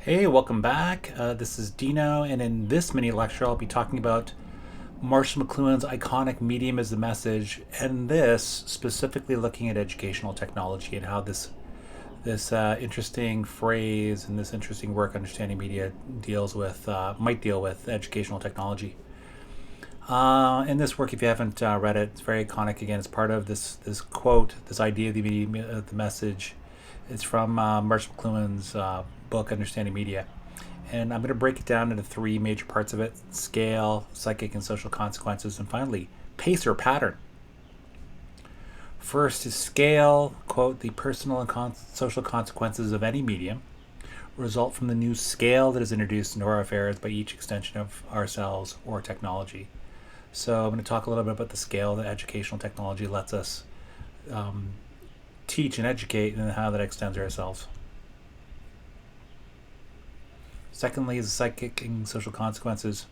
Hey, welcome back. This is Dino, and in this mini lecture, I'll be talking about Marshall McLuhan's iconic medium as the message, and this specifically looking at educational technology and how this interesting phrase and this interesting work, understanding media, deals with might deal with educational technology. In this work, if you haven't read it, it's very iconic. Again, it's part of this quote, this idea of the medium, the message. It's from Marshall McLuhan's book, Understanding Media. And I'm going to break it down into three major parts of it: scale, psychic and social consequences, and finally, pace or pattern. First is scale, quote, the personal and social consequences of any medium result from the new scale that is introduced into our affairs by each extension of ourselves or technology. So I'm going to talk a little bit about the scale that educational technology lets us um, teach and educate and how that extends ourselves. Secondly is the psychic and social consequences.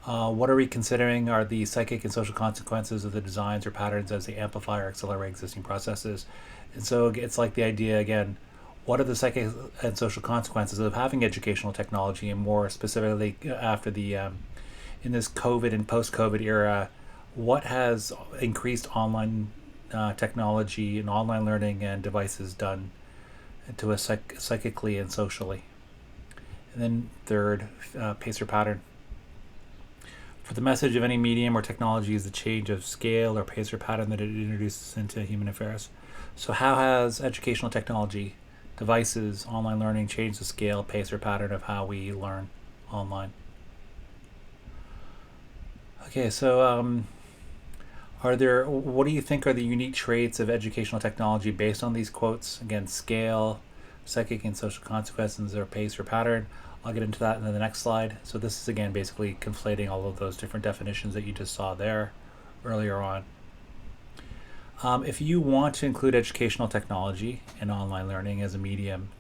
What are we considering are the psychic and social consequences of the designs or patterns as they amplify or accelerate existing processes? And so it's like the idea again, what are the psychic and social consequences of having educational technology, and more specifically after the in this COVID and post-COVID era, what has increased online technology and online learning and devices done to us psychically and socially? And then third, pace or pattern. For the message of any medium or technology is the change of scale or pace or pattern that it introduces into human affairs. So how has educational technology, devices, online learning changed the scale, pace, or pattern of how we learn online? Okay, so what do you think are the unique traits of educational technology based on these quotes? Again, scale, psychic and social consequences, or pace or pattern. I'll get into that in the next slide. So this is again basically conflating all of those different definitions that you just saw there earlier on. If you want to include educational technology and online learning as a medium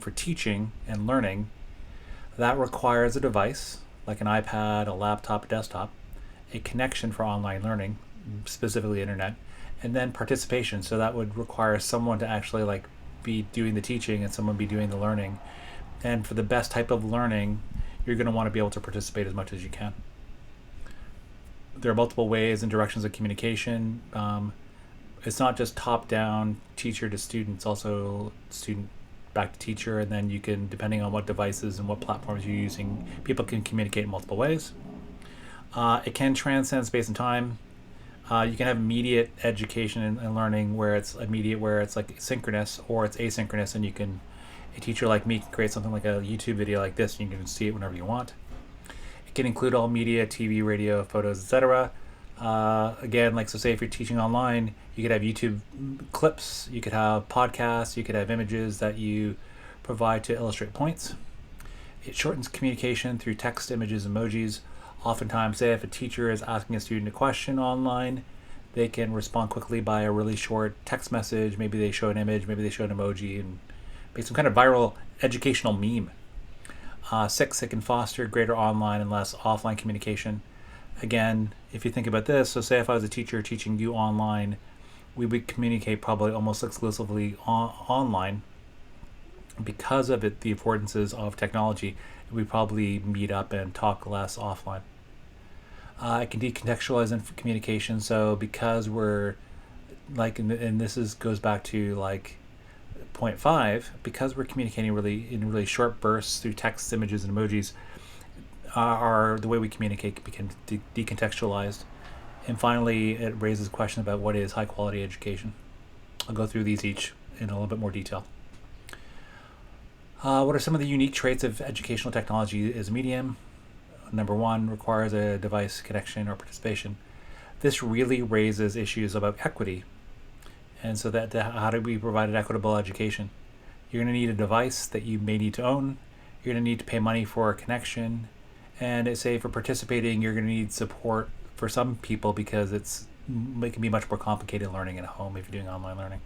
for teaching and learning, that requires a device like an iPad, a laptop, a desktop, a connection for online learning, specifically internet, and then participation. So that would require someone to actually be doing the teaching and someone be doing the learning. And for the best type of learning, you're going to want to be able to participate as much as you can. There are multiple ways and directions of communication. It's not just top down, teacher to student, it's also student back to teacher, and then you can, depending on what devices and what platforms you're using, people can communicate in multiple ways. It can transcend space and time. You can have immediate education and learning where it's immediate, where it's like synchronous, or it's asynchronous, and a teacher like me can create something like a YouTube video like this, and you can see it whenever you want. It can include all media, TV, radio, photos, etc. Again, so say if you're teaching online, you could have YouTube clips, you could have podcasts, you could have images that you provide to illustrate points. It shortens communication through text, images, emojis. Oftentimes, say if a teacher is asking a student a question online, they can respond quickly by a really short text message. Maybe they show an image, maybe they show an emoji, and make some kind of viral educational meme. Six, it can foster greater online and less offline communication. Again, if you think about this, so say if I was a teacher teaching you online, we would communicate probably almost exclusively online. Because of it, the affordances of technology, we probably meet up and talk less offline. It can decontextualize communication. So because we're and goes back to point 5, because we're communicating really in really short bursts through text, images, and emojis, the way we communicate can be decontextualized. And finally, it raises a question about what is high quality education. I'll go through these each in a little bit more detail. What are some of the unique traits of educational technology as a medium? Number 1, requires a device connection or participation. This really raises issues about equity. And so how do we provide an equitable education? You're going to need a device that you may need to own. You're going to need to pay money for a connection. And say for participating, you're going to need support for some people because it can be much more complicated learning at home if you're doing online learning,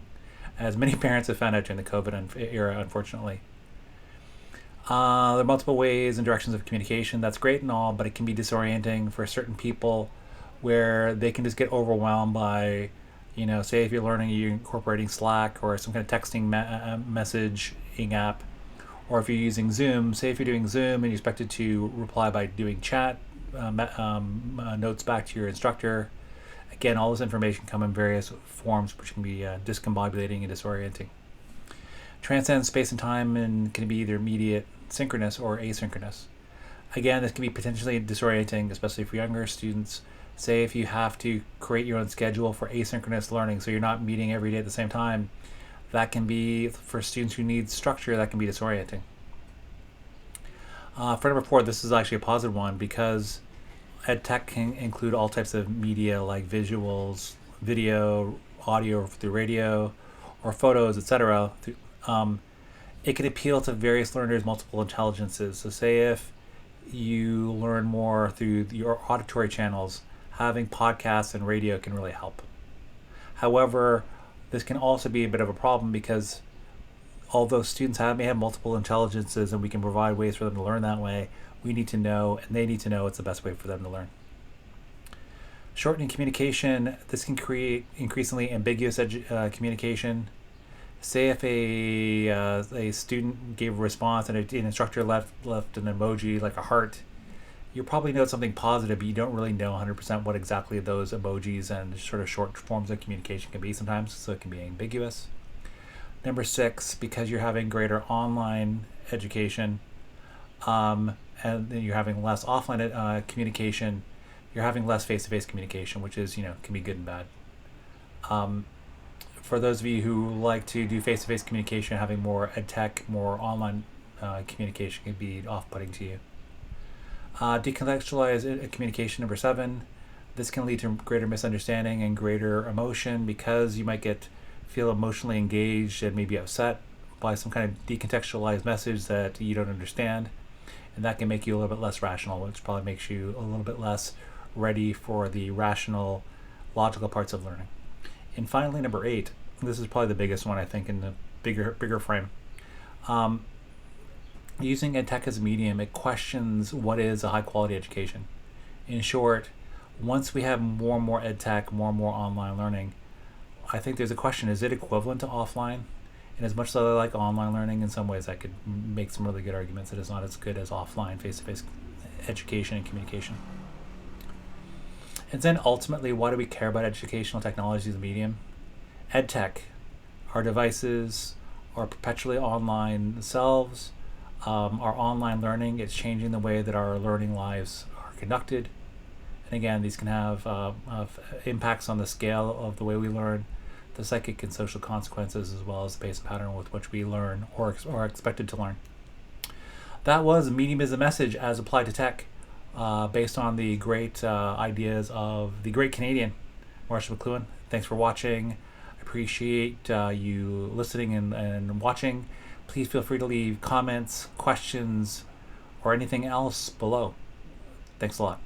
as many parents have found out during the COVID era, unfortunately. There are multiple ways and directions of communication. That's great and all, but it can be disorienting for certain people where they can just get overwhelmed by, say if you're learning, you're incorporating Slack or some kind of texting messaging app, Or if you're using Zoom, say if you're doing Zoom and you're expected to reply by doing chat, notes back to your instructor. Again, all this information come in various forms, which can be discombobulating and disorienting. Transcends space and time and can be either immediate, synchronous, or asynchronous. Again, this can be potentially disorienting, especially for younger students. Say if you have to create your own schedule for asynchronous learning, so you're not meeting every day at the same time, that can be, for students who need structure, that can be disorienting. For number 4, this is actually a positive one because EdTech can include all types of media like visuals, video, audio through radio, or photos, etc. It can appeal to various learners' multiple intelligences. So say if you learn more through your auditory channels, having podcasts and radio can really help. However, this can also be a bit of a problem because although students may have multiple intelligences and we can provide ways for them to learn that way, we need to know, and they need to know, it's the best way for them to learn. Shortening communication, this can create increasingly ambiguous communication. Say if a student gave a response and an instructor left an emoji like a heart, you probably know it's something positive, but you don't really know 100% what exactly those emojis and sort of short forms of communication can be sometimes, so it can be ambiguous. Number 6, because you're having greater online education and then you're having less offline communication, you're having less face-to-face communication, which is, can be good and bad. For those of you who like to do face-to-face communication, having more EdTech, more online communication can be off-putting to you. Decontextualized communication, number 7. This can lead to greater misunderstanding and greater emotion because you might feel emotionally engaged and maybe upset by some kind of decontextualized message that you don't understand. And that can make you a little bit less rational, which probably makes you a little bit less ready for the rational, logical parts of learning. And finally, number 8, this is probably the biggest one, I think, in the bigger frame. Using EdTech as a medium, it questions what is a high-quality education. In short, once we have more and more EdTech, more and more online learning, I think there's a question, is it equivalent to offline? And as much as I like online learning, in some ways I could make some really good arguments that it's not as good as offline face-to-face education and communication. And then ultimately, why do we care about educational technology as a medium? EdTech, our devices, our perpetually online selves, our online learning, it's changing the way that our learning lives are conducted. And again, these can have impacts on the scale of the way we learn, the psychic and social consequences, as well as the pace and pattern with which we learn or are expected to learn. That was Medium is a Message as Applied to Tech, based on the great ideas of the great Canadian, Marshall McLuhan. Thanks for watching. I appreciate you listening and watching. Please feel free to leave comments, questions, or anything else below. Thanks a lot.